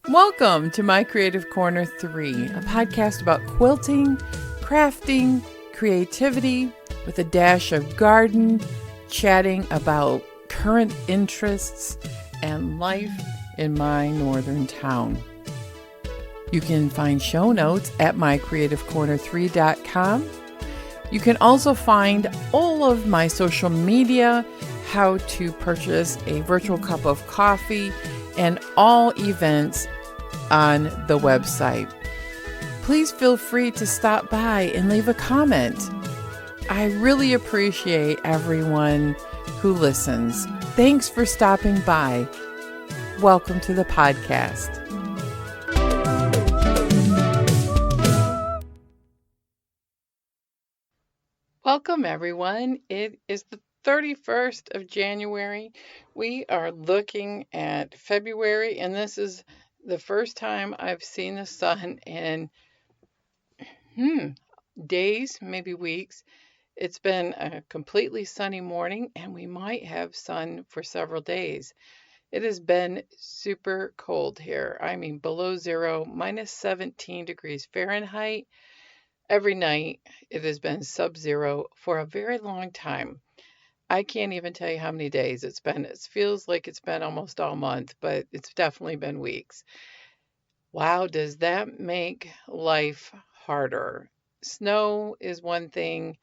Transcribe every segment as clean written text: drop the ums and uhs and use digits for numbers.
Welcome to My Creative Corner 3, a podcast about quilting, crafting, creativity, with a dash of garden, chatting about current interests and life in my northern town. You can find show notes at mycreativecorner3.com. You can also find all of my social media, how to purchase a virtual cup of coffee, and all events on the website. Please feel free to stop by and leave a comment. I really appreciate everyone who listens. Thanks for stopping by. Welcome to the podcast. Welcome, everyone. It is the 31st of January. We are looking at February, and this is the first time I've seen the sun in days, maybe weeks. It's been a completely sunny morning, and we might have sun for several days. It has been super cold here. I mean, below zero, minus 17 degrees Fahrenheit. Every night it has been sub-zero for a very long time. I can't even tell you how many days it's been. It feels like it's been almost all month, but it's definitely been weeks. Wow, does that make life harder? Snow is one thing,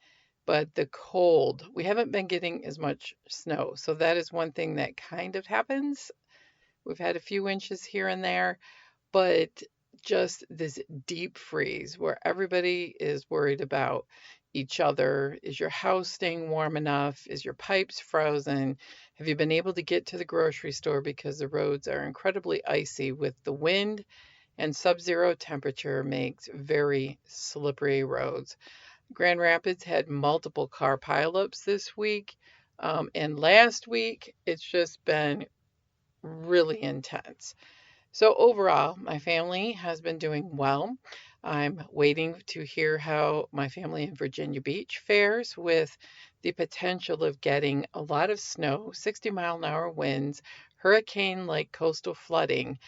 but the cold, we haven't been getting as much snow. So that is one thing that kind of happens. We've had a few inches here and there, but just this deep freeze where everybody is worried about each other. Is your house staying warm enough? Is your pipes frozen? Have you been able to get to the grocery store because the roads are incredibly icy with the wind, and sub-zero temperature makes very slippery roads. Grand Rapids had multiple car pileups this week, and last week it's just been really intense. So overall, my family has been doing well. I'm waiting to hear how my family in Virginia Beach fares with the potential of getting a lot of snow, 60-mile-an-hour winds, hurricane-like coastal flooding,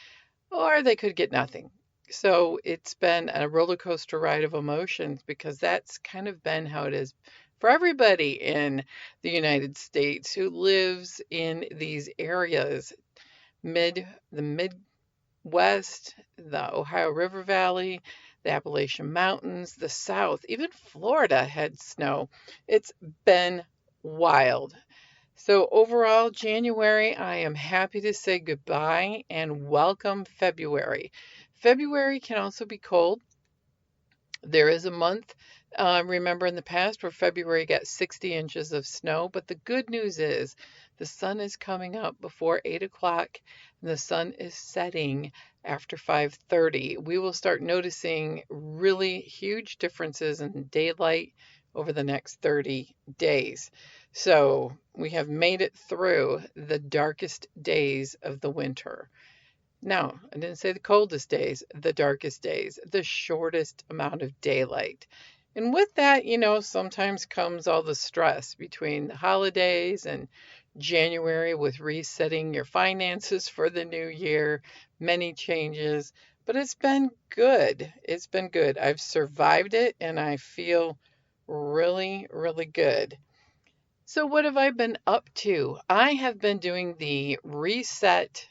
or they could get nothing. So it's been a roller coaster ride of emotions because that's kind of been how it is for everybody in the United States who lives in these areas, the Midwest, the Ohio River Valley, the Appalachian Mountains, the South, even Florida had snow. It's been wild. So overall, January, I am happy to say goodbye and welcome February. February can also be cold. There is a month, remember in the past, where February got 60 inches of snow, but the good news is the sun is coming up before 8 o'clock and the sun is setting after 5:30. We will start noticing really huge differences in daylight over the next 30 days. So we have made it through the darkest days of the winter. No, I didn't say the coldest days, the darkest days, the shortest amount of daylight. And with that, sometimes comes all the stress between the holidays and January with resetting your finances for the new year, many changes, but it's been good. It's been good. I've survived it and I feel really, really good. So, what have I been up to? I have been doing the Reset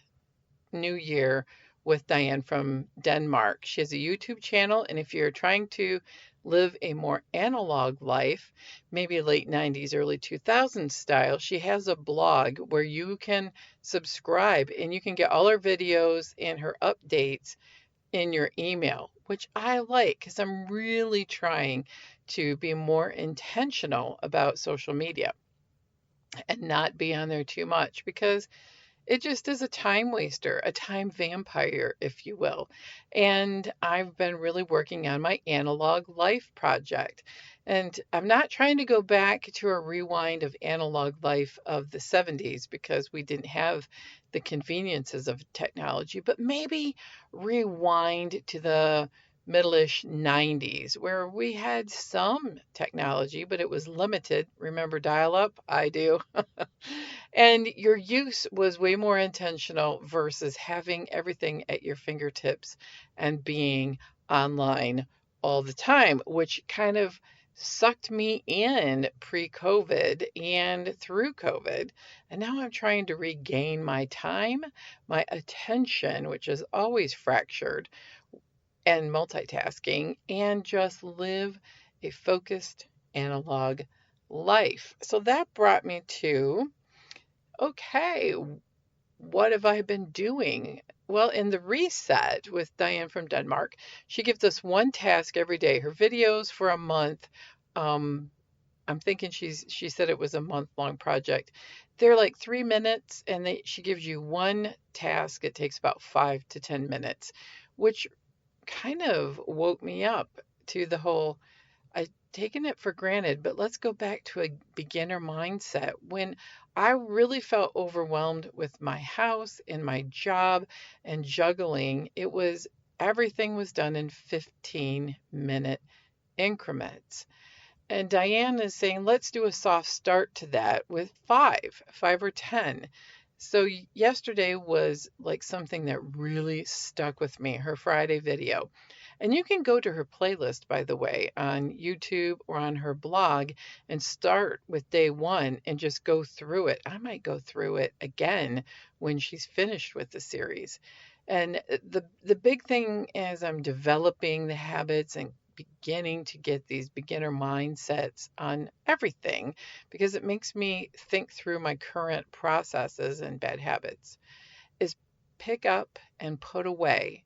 New Year with Diane from Denmark. She has a YouTube channel, and if you're trying to live a more analog life, maybe late 90s, early 2000s style, she has a blog where you can subscribe and you can get all her videos and her updates in your email, which I like because I'm really trying to be more intentional about social media and not be on there too much because it just is a time waster, a time vampire, if you will. And I've been really working on my analog life project. And I'm not trying to go back to a rewind of analog life of the 70s because we didn't have the conveniences of technology, but maybe rewind to the middle-ish 90s where we had some technology, but it was limited. Remember dial-up? I do. And your use was way more intentional versus having everything at your fingertips and being online all the time, which kind of sucked me in pre-COVID and through COVID. And now I'm trying to regain my time, my attention, which is always fractured, and multitasking, and just live a focused analog life. So that brought me to, okay, what have I been doing? Well, in the reset with Diane from Denmark, she gives us one task every day. Her videos for a month. Um, I'm thinking she said it was a month-long project. They're like 3 minutes, and she gives you one task. It takes about 5 to 10 minutes, which kind of woke me up to the whole I've taken it for granted, but let's go back to a beginner mindset. When I really felt overwhelmed with my house and my job and juggling, everything was done in 15-minute increments. And Diane is saying, let's do a soft start to that with five or 10. So yesterday was like something that really stuck with me, her Friday video. And you can go to her playlist, by the way, on YouTube or on her blog and start with day one and just go through it. I might go through it again when she's finished with the series. And the big thing as I'm developing the habits and beginning to get these beginner mindsets on everything, because it makes me think through my current processes and bad habits, is pick up and put away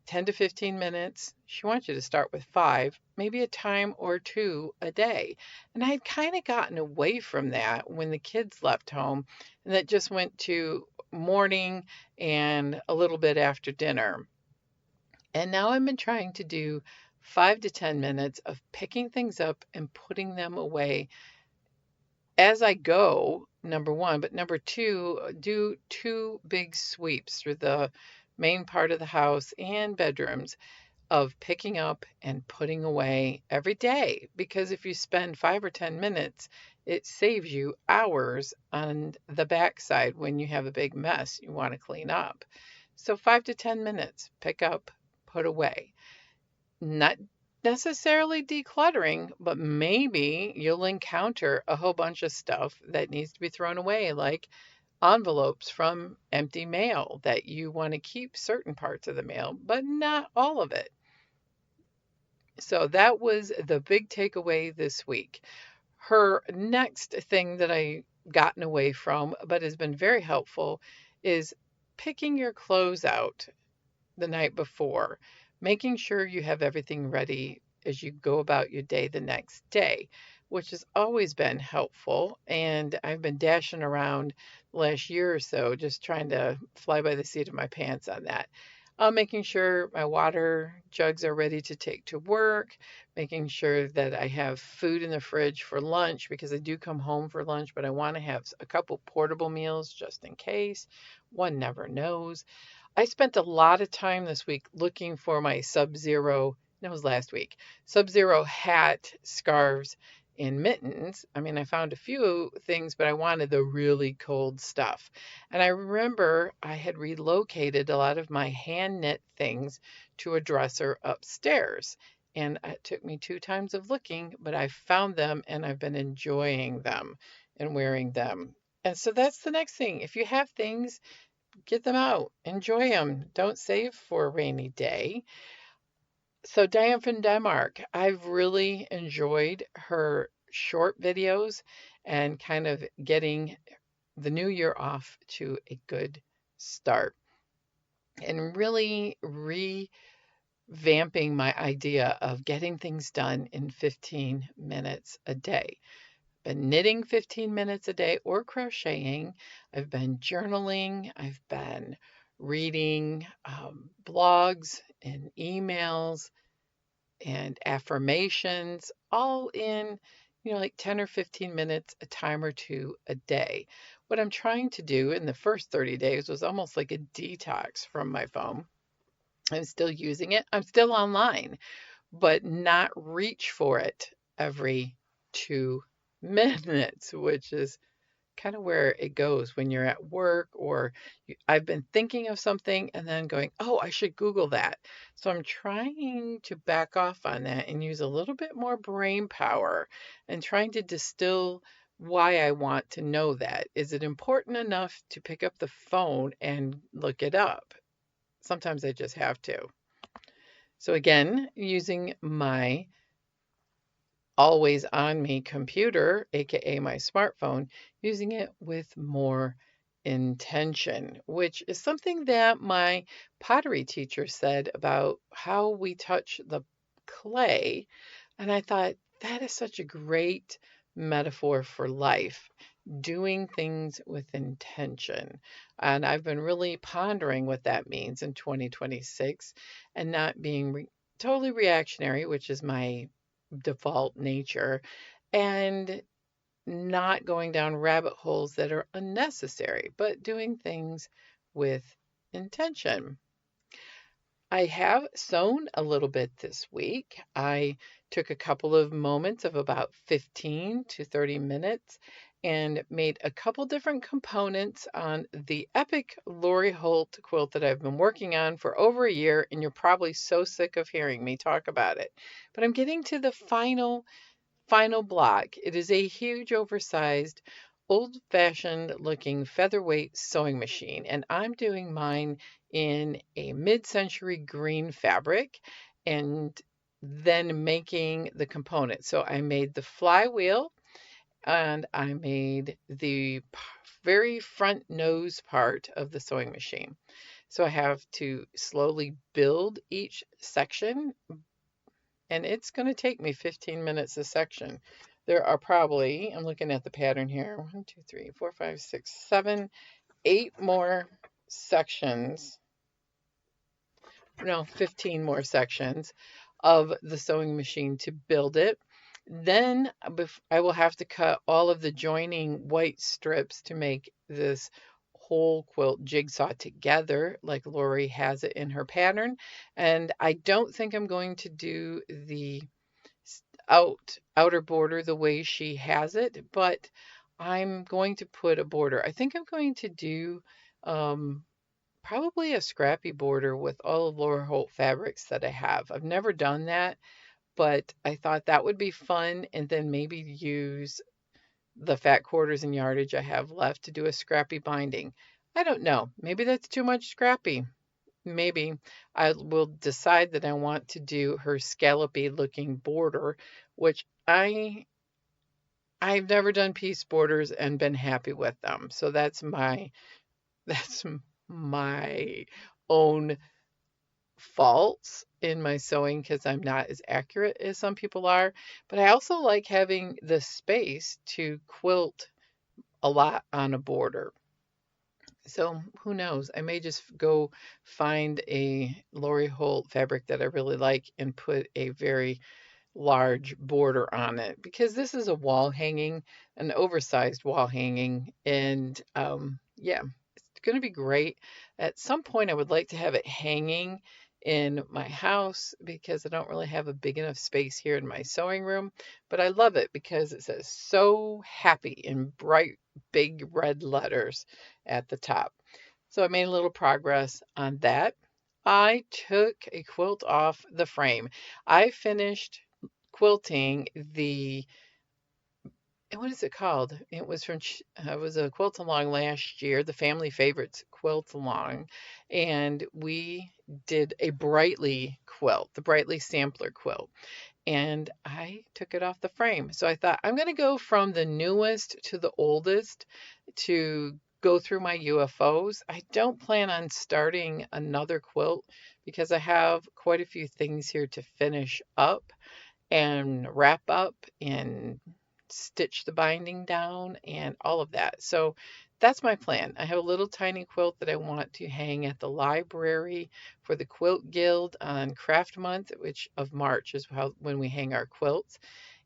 10 to 15 minutes. She wants you to start with five, maybe a time or two a day. And I had kind of gotten away from that when the kids left home, and that just went to morning and a little bit after dinner. And now I've been trying to do 5 to 10 minutes of picking things up and putting them away as I go, number one. But number two, do two big sweeps through the main part of the house and bedrooms of picking up and putting away every day. Because if you spend 5 or 10 minutes, it saves you hours on the backside when you have a big mess you want to clean up. So 5 to 10 minutes, pick up, put away. Not necessarily decluttering, but maybe you'll encounter a whole bunch of stuff that needs to be thrown away, like envelopes from empty mail that you want to keep certain parts of the mail, but not all of it. So that was the big takeaway this week. Her next thing that I gotten away from, but has been very helpful, is picking your clothes out the night before, making sure you have everything ready as you go about your day the next day, which has always been helpful. And I've been dashing around the last year or so, just trying to fly by the seat of my pants on that. Making sure my water jugs are ready to take to work, making sure that I have food in the fridge for lunch because I do come home for lunch, but I want to have a couple portable meals just in case. One never knows. I spent a lot of time this week looking for my Sub-Zero, no, it was last week, Sub-Zero hat, scarves, and mittens. I mean, I found a few things, but I wanted the really cold stuff. And I remember I had relocated a lot of my hand knit things to a dresser upstairs. And it took me 2 times of looking, but I found them and I've been enjoying them and wearing them. And so that's the next thing. If you have things, get them out, enjoy them. Don't save for a rainy day. So, Diane from Denmark, I've really enjoyed her short videos and kind of getting the new year off to a good start and really revamping my idea of getting things done in 15 minutes a day. Been knitting 15 minutes a day or crocheting. I've been journaling. I've been reading blogs and emails and affirmations, all in, like 10 or 15 minutes, a time or two a day. What I'm trying to do in the first 30 days was almost like a detox from my phone. I'm still using it. I'm still online, but not reach for it every 2 minutes, which is kind of where it goes when you're at work or I've been thinking of something and then going, oh, I should Google that. So I'm trying to back off on that and use a little bit more brain power and trying to distill why I want to know that. Is it important enough to pick up the phone and look it up? Sometimes I just have to. So again, using my always on me computer, aka my smartphone, using it with more intention, which is something that my pottery teacher said about how we touch the clay. And I thought that is such a great metaphor for life, doing things with intention. And I've been really pondering what that means in 2026 and not being totally reactionary, which is my default nature, and not going down rabbit holes that are unnecessary, but doing things with intention. I have sewn a little bit this week. I took a couple of moments of about 15 to 30 minutes and made a couple different components on the epic Lori Holt quilt that I've been working on for over a year, and you're probably so sick of hearing me talk about it. But I'm getting to the final block. It is a huge, oversized, old-fashioned looking featherweight sewing machine, and I'm doing mine in a mid-century green fabric and then making the components. So I made the flywheel and I made the very front nose part of the sewing machine. So I have to slowly build each section and it's going to take me 15 minutes a section. There are probably, I'm looking at the pattern here, 1, 2, 3, 4, 5, 6, 7, 8 more sections, no, 15 more sections of the sewing machine to build it. Then I will have to cut all of the joining white strips to make this whole quilt jigsaw together like Lori has it in her pattern. And I don't think I'm going to do the outer border the way she has it, but I'm going to put a border. I think I'm going to do um, probably a scrappy border with all of Laura Holt fabrics that I have. I've never done that, but I thought that would be fun, and then maybe use the fat quarters and yardage I have left to do a scrappy binding. I don't know. Maybe that's too much scrappy. Maybe I will decide that I want to do her scallopy looking border, which I've never done piece borders and been happy with them. So that's my own faults in my sewing because I'm not as accurate as some people are. But I also like having the space to quilt a lot on a border. So who knows? I may just go find a Lori Holt fabric that I really like and put a very large border on it because this is a wall hanging, an oversized wall hanging, and yeah, it's going to be great. At some point, I would like to have it hanging in my house because I don't really have a big enough space here in my sewing room, but I love it because it says "So Happy" in bright, big red letters at the top. So I made a little progress on that. I took a quilt off the frame. I finished quilting the what is it called? It was from it was a quilt along last year, the family favorites quilt along, and we did a Brightly quilt, the Brightly sampler quilt, and I took it off the frame. So I thought I'm going to go from the newest to the oldest to go through my UFOs. I don't plan on starting another quilt because I have quite a few things here to finish up and wrap up and stitch the binding down and all of that. So that's my plan. I have a little tiny quilt that I want to hang at the library for the Quilt Guild on Craft Month, which of March is when we hang our quilts.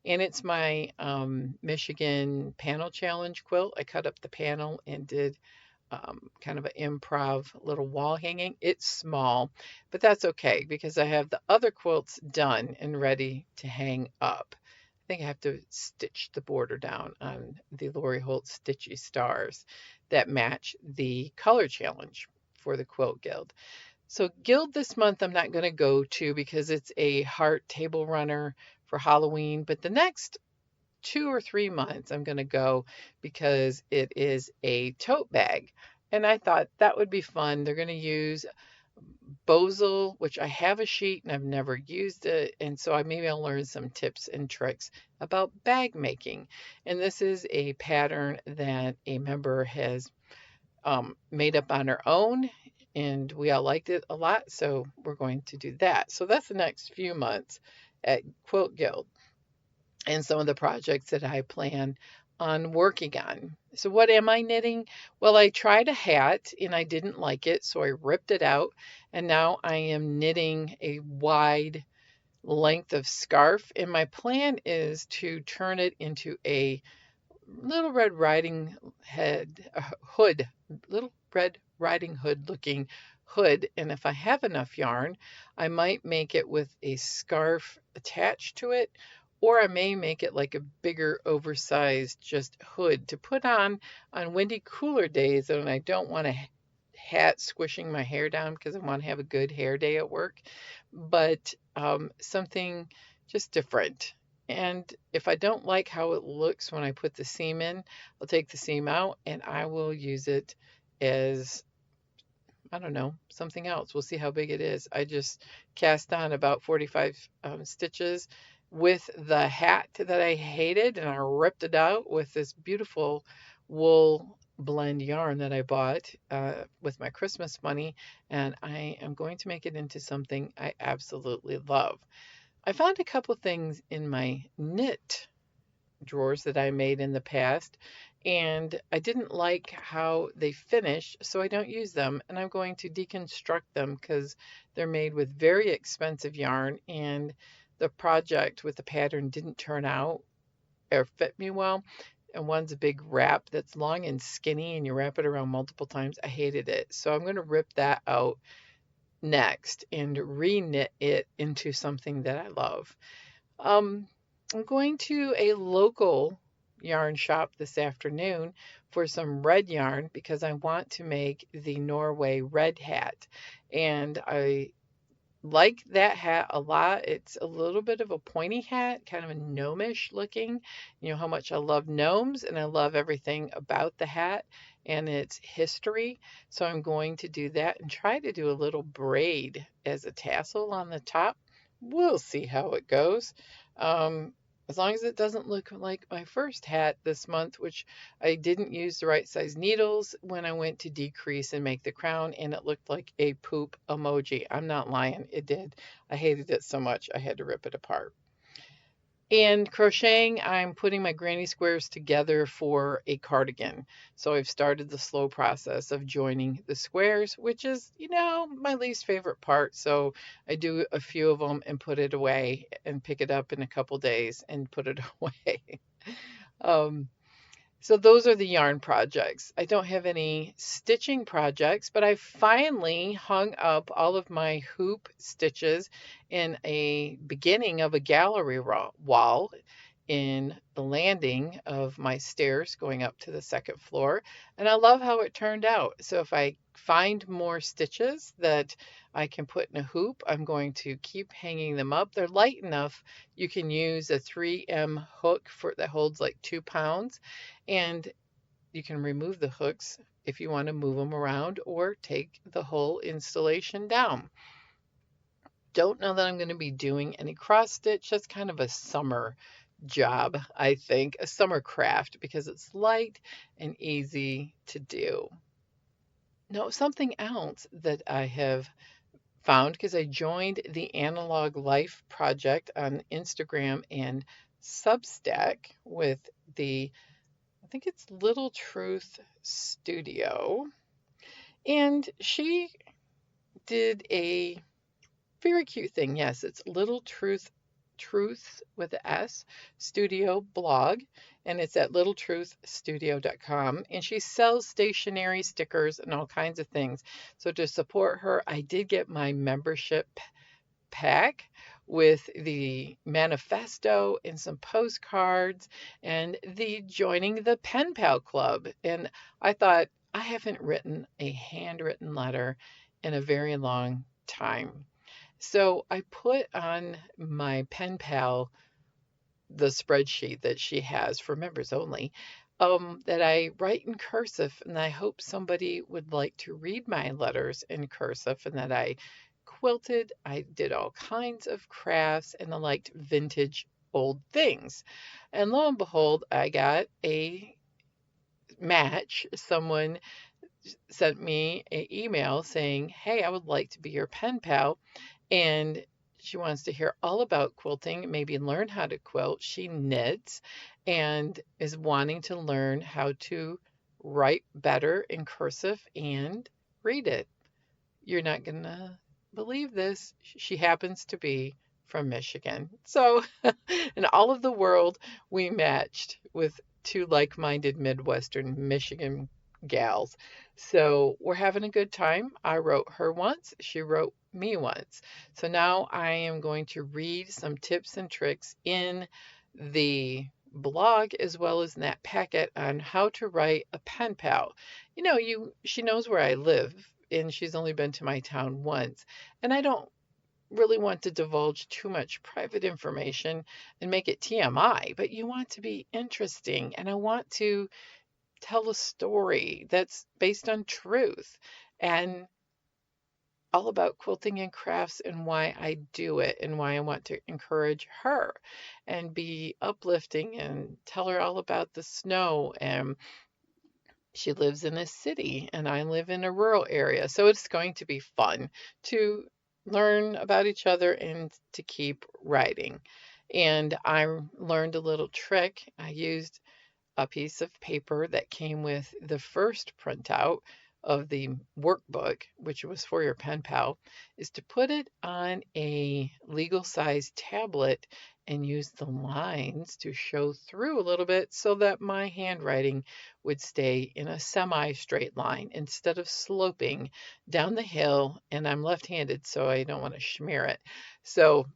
And it's my Michigan Panel Challenge quilt. I cut up the panel and did kind of an improv little wall hanging. It's small, but that's okay because I have the other quilts done and ready to hang up. I think I have to stitch the border down on the Lori Holt Stitchy Stars that match the color challenge for the Quilt Guild. So Guild this month I'm not going to go to because it's a heart table runner for Halloween, but the next 2 or 3 months I'm going to go because it is a tote bag. And I thought that would be fun. They're going to use Bosel, which I have a sheet and I've never used it. And so maybe I'll learn some tips and tricks about bag making. And this is a pattern that a member has made up on her own. And we all liked it a lot. So we're going to do that. So that's the next few months at Quilt Guild and some of the projects that I plan on working on. So, what am I knitting? Well, I tried a hat and I didn't like it, so I ripped it out. And now I am knitting a wide length of scarf. And my plan is to turn it into a Little Red Riding Head hood, Little Red Riding Hood looking hood. And if I have enough yarn, I might make it with a scarf attached to it, or I may make it like a bigger, oversized just hood to put on windy, cooler days when I don't want a hat squishing my hair down because I want to have a good hair day at work, but something just different. And if I don't like how it looks when I put the seam in, I'll take the seam out and I will use it as, I don't know, something else. We'll see how big it is. I just cast on about 45 stitches with the hat that I hated and I ripped it out with this beautiful wool blend yarn that I bought with my Christmas money, and I am going to make it into something I absolutely love. I found a couple things in my knit drawers that I made in the past, and I didn't like how they finished, so I don't use them. And I'm going to deconstruct them because they're made with very expensive yarn, and the project with the pattern didn't turn out or fit me well. And one's a big wrap that's long and skinny, and you wrap it around multiple times. I hated it. So I'm going to rip that out next and re-knit it into something that I love. Um, I'm going to a local yarn shop this afternoon for some red yarn because I want to make the Norway red hat. And I like that hat a lot. It's a little bit of a pointy hat, kind of a gnomish looking. You know how much I love gnomes and I love everything about the hat and its history. So I'm going to do that and try to do a little braid as a tassel on the top. We'll see how it goes. Um, as long as it doesn't look like my first hat this month, which I didn't use the right size needles when I went to decrease and make the crown, and it looked like a poop emoji. I'm not lying, it did. I hated it so much I had to rip it apart. And crocheting, I'm putting my granny squares together for a cardigan. So I've started the slow process of joining the squares, which is, my least favorite part. So I do a few of them and put it away and pick it up in a couple days and put it away. um, so those are the yarn projects. I don't have any stitching projects, but I finally hung up all of my hoop stitches in a beginning of a gallery wall in the landing of my stairs going up to the second floor. And I love how it turned out. So if I find more stitches that I can put in a hoop, I'm going to keep hanging them up. They're light enough. You can use a 3M hook that holds like 2 pounds, and you can remove the hooks if you want to move them around or take the whole installation down. Don't know that I'm going to be doing any cross stitch. That's kind of a summer job, I think, a summer craft because it's light and easy to do. Now, something else that I have found because I joined the Analog Life project on Instagram and Substack with I think it's Little Truth Studio, and she did a very cute thing. Yes, it's Little Truth Truth with a S Studio blog, and it's at littletruthstudio.com. And she sells stationery, stickers, and all kinds of things. So to support her, I did get my membership pack with the manifesto and some postcards and the joining the Pen Pal Club. And I thought, I haven't written a handwritten letter in a very long time. So I put on my Pen Pal the spreadsheet that she has for members only, that I write in cursive, and I hope somebody would like to read my letters in cursive, and that I quilted, I did all kinds of crafts, and I liked vintage old things. And lo and behold, I got a match. Someone sent me an email saying, "Hey, I would like to be your pen pal." And she wants to hear all about quilting, maybe learn how to quilt. She knits and is wanting to learn how to write better in cursive and read it. You're not going to believe this. She happens to be from Michigan. So, in all of the world, we matched with two like minded Midwestern Michigan gals. So, we're having a good time. I wrote her once, she wrote me once. So, now I am going to read some tips and tricks in the blog as well as in that packet on how to write a pen pal. She knows where I live and she's only been to my town once. And I don't really want to divulge too much private information and make it TMI, but you want to be interesting. And I want to tell a story that's based on truth and all about quilting and crafts and why I do it and why I want to encourage her and be uplifting and tell her all about the snow. And she lives in a city and I live in a rural area. So it's going to be fun to learn about each other and to keep writing. And I learned a little trick. I used a piece of paper that came with the first printout of the workbook, which was for your pen pal, is to put it on a legal size tablet and use the lines to show through a little bit so that my handwriting would stay in a semi straight line instead of sloping down the hill. And I'm left handed, so I don't want to smear it. So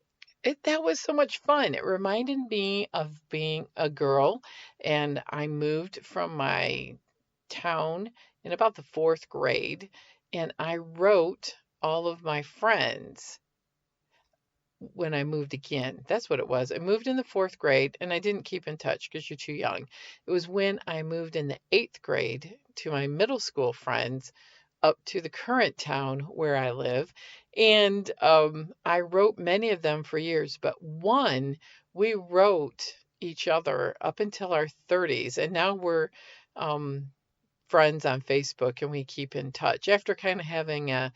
that was so much fun. It reminded me of being a girl, and I moved from my town in about the fourth grade, and I wrote all of my friends when I moved again. That's what it was. I moved in the fourth grade, and I didn't keep in touch because you're too young. It was when I moved in the eighth grade to my middle school friends up to the current town where I live. And I wrote many of them for years, but one we wrote each other up until our 30s. And now we're um, friends on Facebook and we keep in touch. After kind of having a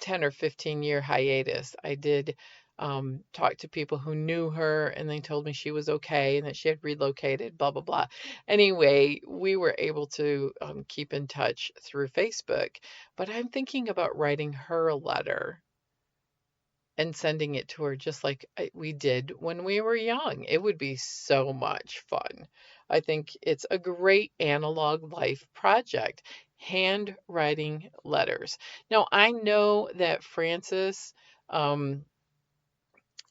10 or 15-year hiatus, I did talk to people who knew her and they told me she was okay and that she had relocated, blah, blah, blah. Anyway, we were able to keep in touch through Facebook. But I'm thinking about writing her a letter and sending it to her just like we did when we were young. It would be so much fun. I think it's a great analog life project, handwriting letters. Now, I know that Frances, um,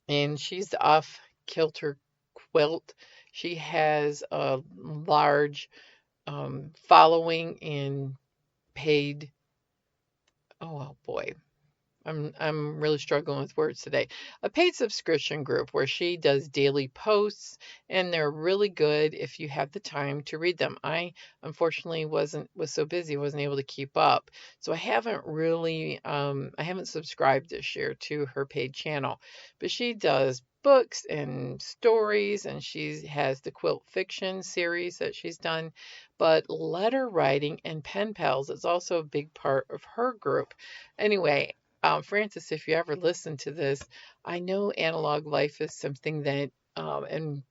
and she's off Kilter Quilt. She has a large following in paid. Oh boy, I'm really struggling with words today. A paid subscription group where she does daily posts and they're really good if you have the time to read them. I unfortunately was so busy wasn't able to keep up. So I haven't subscribed this year to her paid channel. But she does books and stories and she has the quilt fiction series that she's done. But letter writing and pen pals is also a big part of her group. Anyway, Francis, if you ever listen to this, I know analog life is something that, and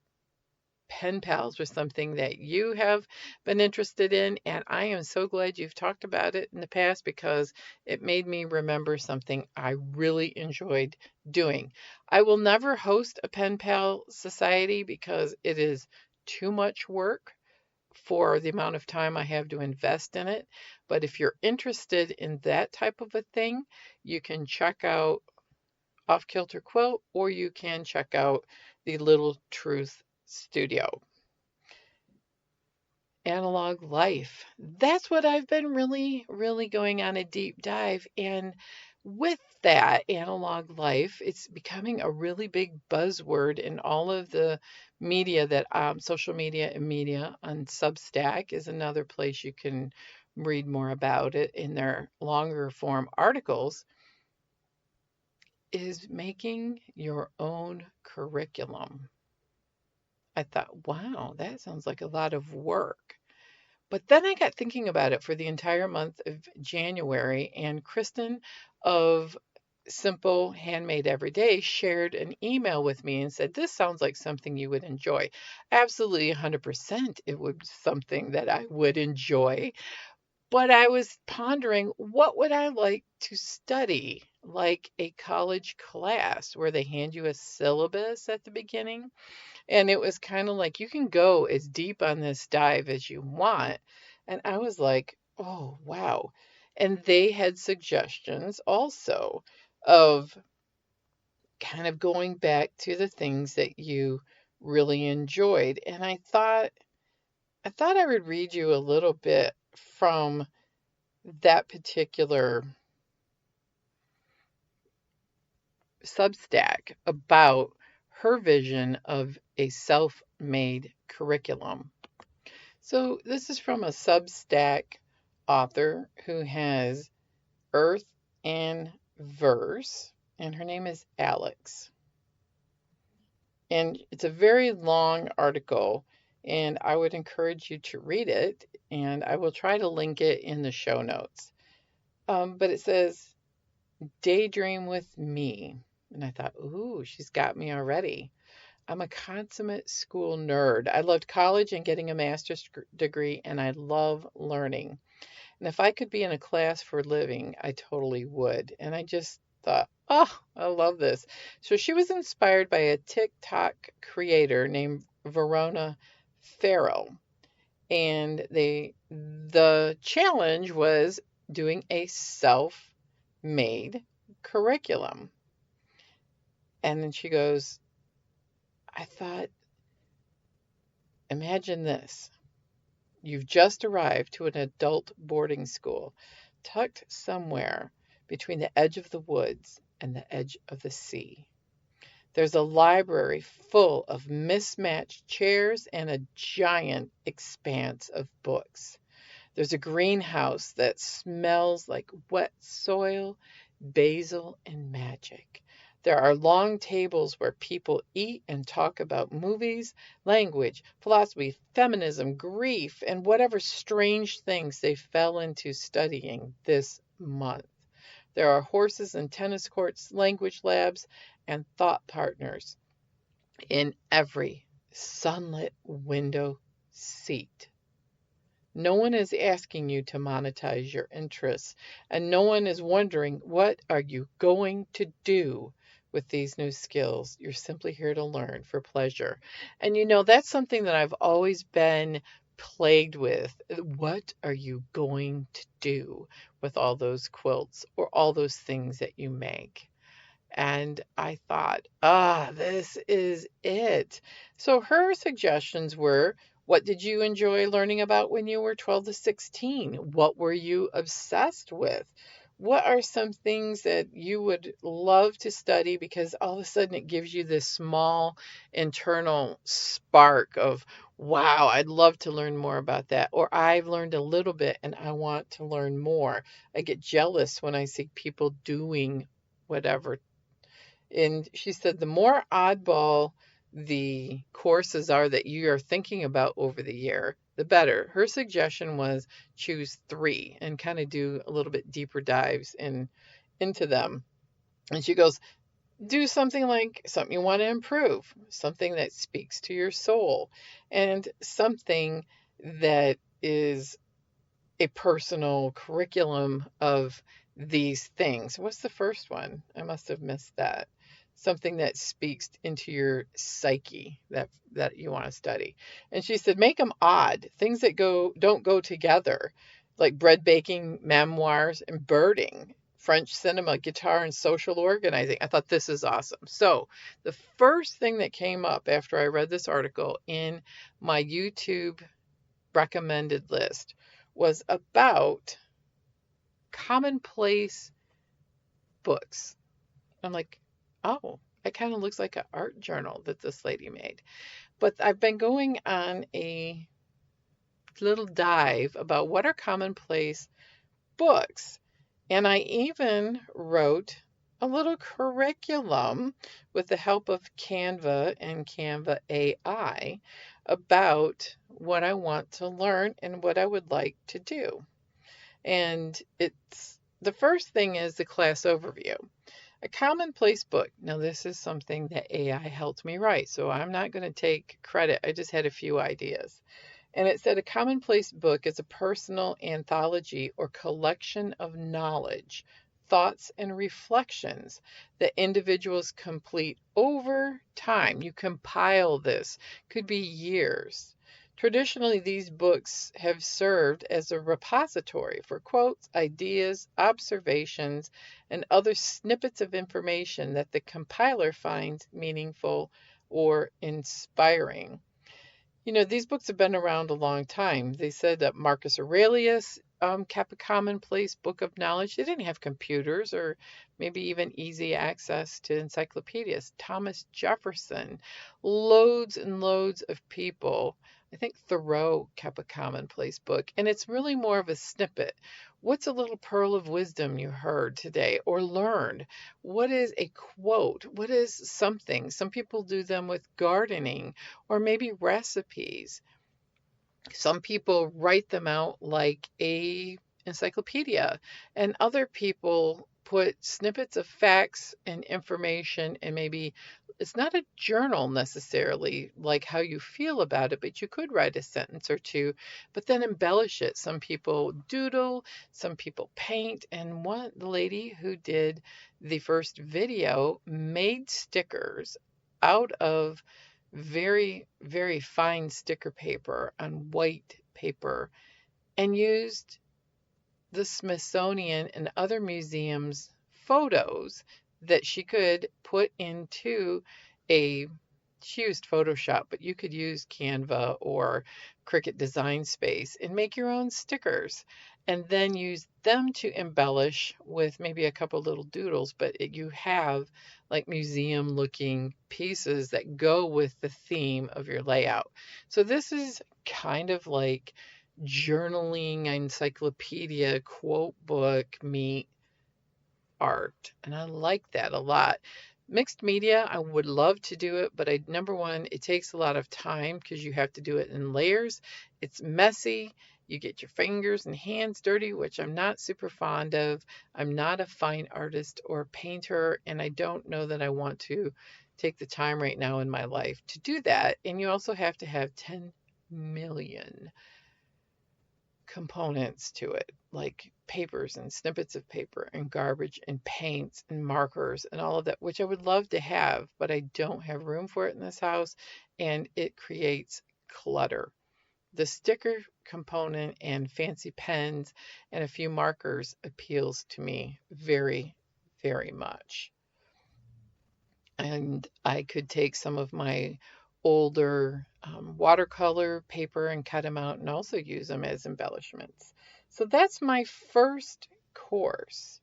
pen pals was something that you have been interested in, and I am so glad you've talked about it in the past because it made me remember something I really enjoyed doing. I will never host a pen pal society because it is too much work for the amount of time I have to invest in it. But if you're interested in that type of a thing, you can check out Off Kilter Quilt, or you can check out the Little Truth Studio. Analog life. That's what I've been really going on a deep dive. And with that analog life, it's becoming a really big buzzword in all of the media that social media and media on Substack is another place you can read more about it in their longer form articles, is making your own curriculum. I thought, wow, that sounds like a lot of work. But then I got thinking about it for the entire month of January, and Kristen of Simple Handmade Every Day shared an email with me and said, "This sounds like something you would enjoy." Absolutely 100% it would be something that I would enjoy. But I was pondering, what would I like to study? Like a college class where they hand you a syllabus at the beginning? And it was kind of like you can go as deep on this dive as you want. And I was like, oh, wow. And they had suggestions also of kind of going back to the things that you really enjoyed. And I thought I would read you a little bit from that particular Substack about her vision of a self-made curriculum. So this is from a Substack author who has Earth and Verse, and her name is Alex. And it's a very long article, and I would encourage you to read it, and I will try to link it in the show notes. But it says, Daydream with me. And I thought, ooh, she's got me already. I'm a consummate school nerd. I loved college and getting a master's degree, and I love learning. And if I could be in a class for a living, I totally would. And I just thought, oh, I love this. So she was inspired by a TikTok creator named Verona Farrell. And the challenge was doing a self-made curriculum. And then she goes, I thought, imagine this. You've just arrived to an adult boarding school, tucked somewhere between the edge of the woods and the edge of the sea. There's a library full of mismatched chairs and a giant expanse of books. There's a greenhouse that smells like wet soil, basil, and magic. There are long tables where people eat and talk about movies, language, philosophy, feminism, grief, and whatever strange things they fell into studying this month. There are horses and tennis courts, language labs, and thought partners in every sunlit window seat. No one is asking you to monetize your interests, and no one is wondering, what are you going to do with these new skills? You're simply here to learn for pleasure. And that's something that I've always been plagued with. What are you going to do with all those quilts or all those things that you make? And I thought, this is it. So her suggestions were, what did you enjoy learning about when you were 12 to 16? What were you obsessed with? What are some things that you would love to study because all of a sudden it gives you this small internal spark of, wow, I'd love to learn more about that. Or I've learned a little bit and I want to learn more. I get jealous when I see people doing whatever. And she said the more oddball the courses are that you are thinking about over the year, the better. Her suggestion was choose 3 and kind of do a little bit deeper dives into them. And she goes, do something like something you want to improve, something that speaks to your soul, and something that is a personal curriculum of these things. What's the first one? I must have missed that. Something that speaks into your psyche that you want to study. And she said, make them odd, things that don't go together, like bread baking, memoirs, and birding. French cinema, guitar, and social organizing. I thought this is awesome. So, the first thing that came up after I read this article in my YouTube recommended list was about commonplace books. I'm like, oh, it kind of looks like an art journal that this lady made. But I've been going on a little dive about what are commonplace books. And I even wrote a little curriculum with the help of Canva and Canva AI about what I want to learn and what I would like to do. And it's the first thing is the class overview. A commonplace book. Now, this is something that AI helped me write, so I'm not going to take credit. I just had a few ideas. And it said a commonplace book is a personal anthology or collection of knowledge, thoughts, and reflections that individuals complete over time. You compile this, could be years. Traditionally, these books have served as a repository for quotes, ideas, observations, and other snippets of information that the compiler finds meaningful or inspiring. These books have been around a long time. They said that Marcus Aurelius kept a commonplace book of knowledge. They didn't have computers or maybe even easy access to encyclopedias. Thomas Jefferson, loads and loads of people. I think Thoreau kept a commonplace book, and it's really more of a snippet. What's a little pearl of wisdom you heard today or learned? What is a quote? What is something? Some people do them with gardening or maybe recipes. Some people write them out like a encyclopedia, and other people put snippets of facts and information, and maybe it's not a journal necessarily like how you feel about it, but you could write a sentence or two, but then embellish it. Some people doodle, some people paint, and one the lady who did the first video made stickers out of very, very fine sticker paper on white paper and used the Smithsonian and other museums' photos that she could put into a she used Photoshop, but you could use Canva or Cricut Design Space and make your own stickers and then use them to embellish with maybe a couple little doodles, but you have like museum looking pieces that go with the theme of your layout. So this is kind of like journaling, encyclopedia, quote book meet art. And I like that a lot. Mixed media, I would love to do it, but number one, it takes a lot of time because you have to do it in layers. It's messy. You get your fingers and hands dirty, which I'm not super fond of. I'm not a fine artist or painter, and I don't know that I want to take the time right now in my life to do that. And you also have to have 10 million components to it, like papers and snippets of paper and garbage and paints and markers and all of that, which I would love to have, but I don't have room for it in this house, and it creates clutter. The sticker component and fancy pens and a few markers appeals to me very, very much. And I could take some of my older watercolor paper and cut them out and also use them as embellishments. So that's my first course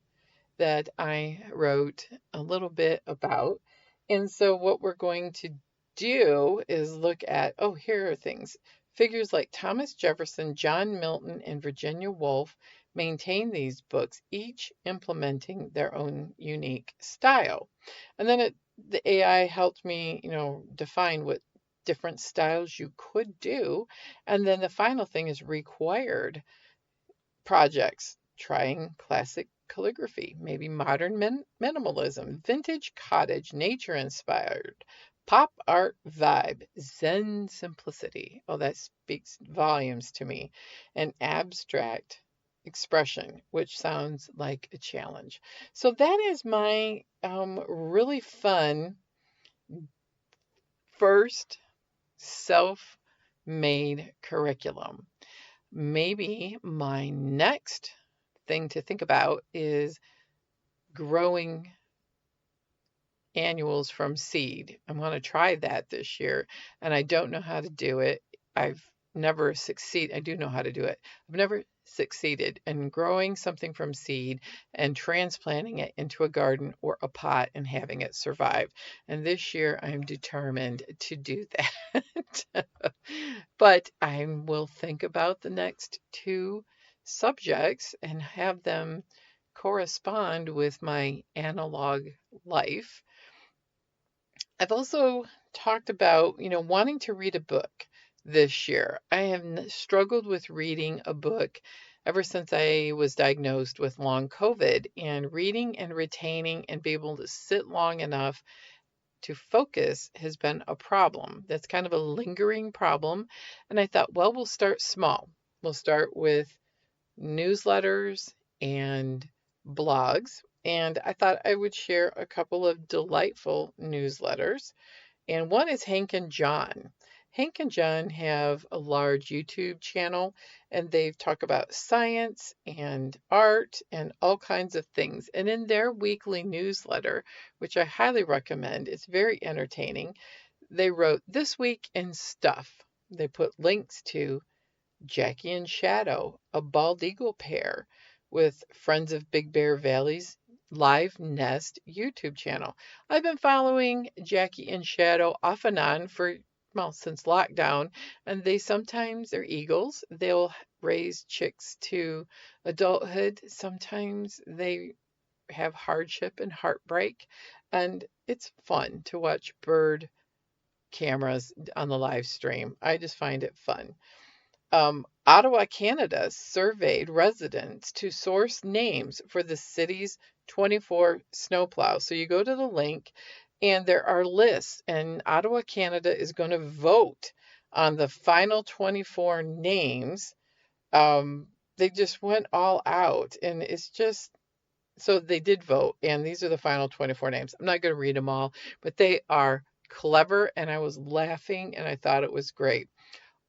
that I wrote a little bit about. And so what we're going to do is look at, oh, here are things. Figures like Thomas Jefferson, John Milton, and Virginia Woolf maintain these books, each implementing their own unique style. And then the AI helped me, define what different styles you could do. And then the final thing is required projects, trying classic calligraphy, maybe modern minimalism, vintage cottage, nature inspired, pop art vibe, Zen simplicity. Oh, that speaks volumes to me. And abstract expression, which sounds like a challenge. So that is my really fun first self made curriculum. Maybe my next thing to think about is growing annuals from seed. I'm going to try that this year, and I don't know how to do it. I've never succeeded. I do know how to do it. I've never succeeded in growing something from seed and transplanting it into a garden or a pot and having it survive. And this year I'm determined to do that. But I will think about the next two subjects and have them correspond with my analog life. I've also talked about, wanting to read a book this year. I have struggled with reading a book ever since I was diagnosed with long COVID, and reading and retaining and be able to sit long enough to focus has been a problem. That's kind of a lingering problem. And I thought, well, we'll start small. We'll start with newsletters and blogs. And I thought I would share a couple of delightful newsletters. And one is Hank and John. Hank and John have a large YouTube channel, and they talk about science and art and all kinds of things. And in their weekly newsletter, which I highly recommend, it's very entertaining, they wrote This Week in Stuff. They put links to Jackie and Shadow, a bald eagle pair with Friends of Big Bear Valley's Live Nest YouTube channel. I've been following Jackie and Shadow off and on for, well, since lockdown, and they sometimes are eagles. They'll raise chicks to adulthood. Sometimes they have hardship and heartbreak, and it's fun to watch bird cameras on the live stream. I just find it fun. Ottawa, Canada surveyed residents to source names for the city's 24 snowplows. So you go to the link and there are lists, and Ottawa, Canada is going to vote on the final 24 names. They just went all out, and it's just so they did vote, and these are the final 24 names. I'm not going to read them all, but they are clever, and I was laughing and I thought it was great.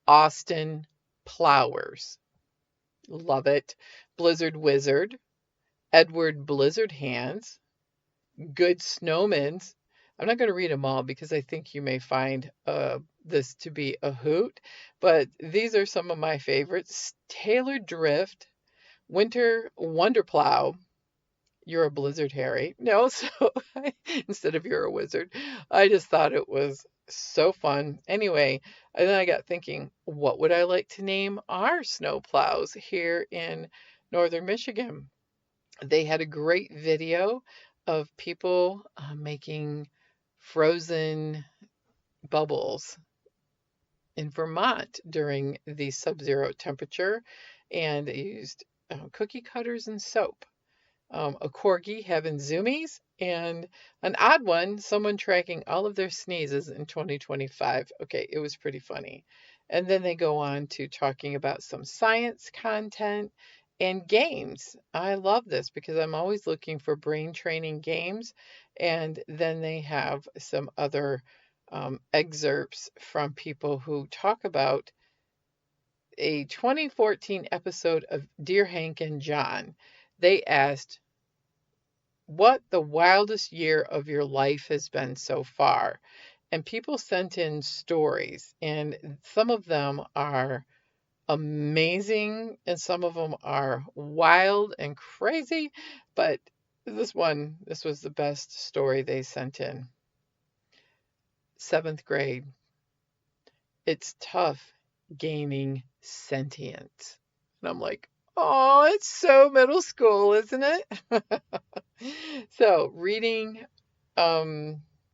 Austin Plowers. Love it. Blizzard Wizard. Edward Blizzard Hands. Good Snowmans. I'm not going to read them all because I think you may find this to be a hoot, but these are some of my favorites. Taylor Drift. Winter Wonderplow. You're a blizzard, Harry. No, so instead of you're a wizard, I just thought it was so fun. Anyway, and then I got thinking, what would I like to name our snowplows here in northern Michigan? They had a great video of people making frozen bubbles in Vermont during the sub-zero temperature, and they used cookie cutters and soap. A corgi having zoomies, and an odd one, someone tracking all of their sneezes in 2025. Okay, it was pretty funny. And then they go on to talking about some science content and games. I love this because I'm always looking for brain training games. And then they have some other excerpts from people who talk about a 2014 episode of Dear Hank and John. They asked, what the wildest year of your life has been so far? And people sent in stories, and some of them are amazing, and some of them are wild and crazy. But this was the best story they sent in. 7th grade. It's tough gaining sentience. And I'm like, oh, it's so middle school, isn't it? So reading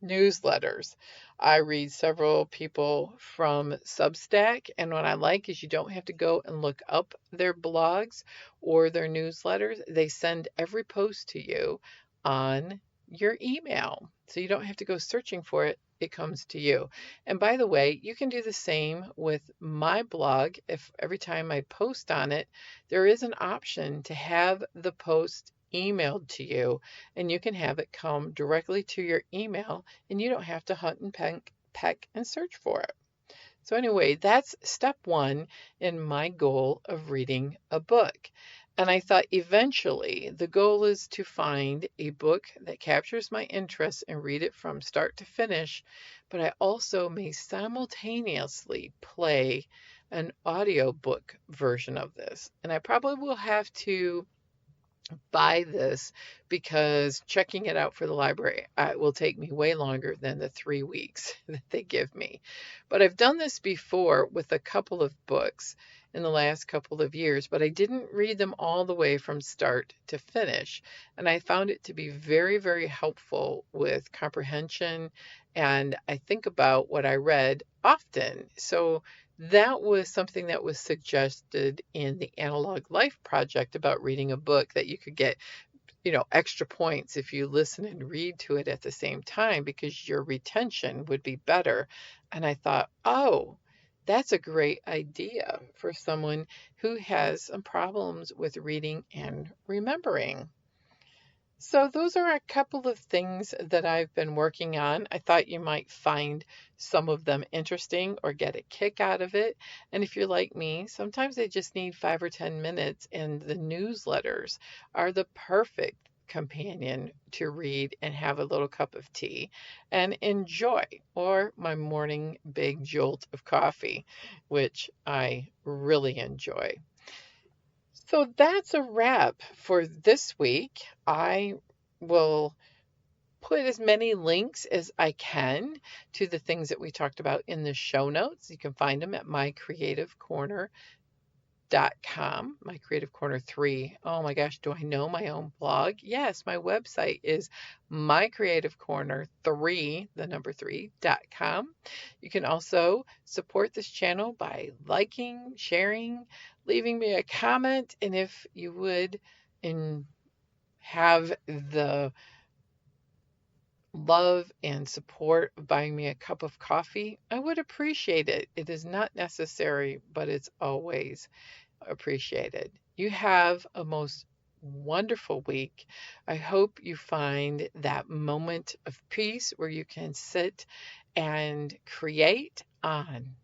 newsletters. I read several people from Substack, and what I like is you don't have to go and look up their blogs or their newsletters. They send every post to you on your email. So you don't have to go searching for it. It comes to you. And by the way, you can do the same with my blog. If every time I post on it, there is an option to have the post emailed to you, and you can have it come directly to your email, and you don't have to hunt and peck and search for it. So, anyway, that's step one in my goal of reading a book. And I thought eventually the goal is to find a book that captures my interest and read it from start to finish, but I also may simultaneously play an audiobook version of this. And I probably will have to buy this because checking it out for the library will take me way longer than the 3 weeks that they give me. But I've done this before with a couple of books in the last couple of years, but I didn't read them all the way from start to finish. And I found it to be very, very helpful with comprehension. And I think about what I read often. So that was something that was suggested in the Analog Life Project about reading a book that you could get, extra points if you listen and read to it at the same time because your retention would be better. And I thought, oh, that's a great idea for someone who has some problems with reading and remembering. So, those are a couple of things that I've been working on. I thought you might find some of them interesting or get a kick out of it. And if you're like me, sometimes they just need 5 or 10 minutes, and the newsletters are the perfect companion to read and have a little cup of tea and enjoy, or my morning big jolt of coffee, which I really enjoy. So that's a wrap for this week. I will put as many links as I can to the things that we talked about in the show notes. You can find them at mycreativecorner.com, my Creative Corner 3. Oh my gosh, do I know my own blog? Yes, my website is mycreativecorner3, the number 3.com. You can also support this channel by liking, sharing, leaving me a comment, and if you would, and have the love and support of buying me a cup of coffee, I would appreciate it. It is not necessary, but it's always appreciated. You have a most wonderful week. I hope you find that moment of peace where you can sit and create on.